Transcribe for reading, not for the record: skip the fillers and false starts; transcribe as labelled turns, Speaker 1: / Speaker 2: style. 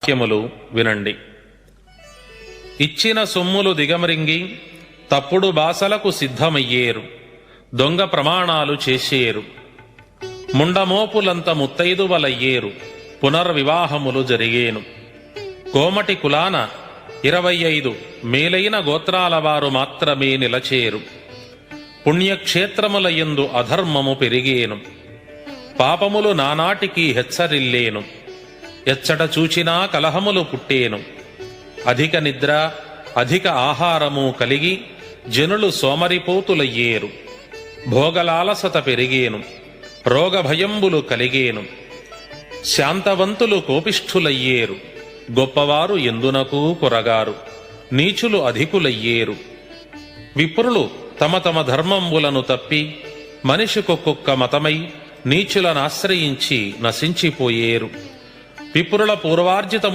Speaker 1: వాక్యములు వినండి. ఇచ్చిన సొమ్ములు దిగమరింగి తప్పుడు బాసలకు సిద్ధమయ్యేరు, దొంగ ప్రమాణాలు చేసేరు, ముండమోపులంత ముత్తైదువలయ్యేరు, పునర్వివాహములు జరిగేను. కోమటి కులాన 25 మేలైన గోత్రాల వారు మాత్రమే నిలచేరు. పుణ్యక్షేత్రములయందు అధర్మము పెరిగేను, పాపములు నానాటికి హెచ్చరిల్లేను. ఎచ్చట చూచినా కలహములు పుట్టేను. అధిక నిద్ర అధిక ఆహారము కలిగి జనులు సోమరిపోతులయ్యేరు. భోగలాలసత పెరిగేను, రోగభయంబులు కలిగేను. శాంతవంతులు కోపిష్ఠులయ్యేరు, గొప్పవారు ఎందునకు కొరగారు, నీచులు అధికులయ్యేరు. విప్రులు తమ తమ ధర్మంబులను తప్పి మనిషికొక్కొక్క మతమై నీచులనాశ్రయించి నశించిపోయేరు. విప్రుల పూర్వార్జిత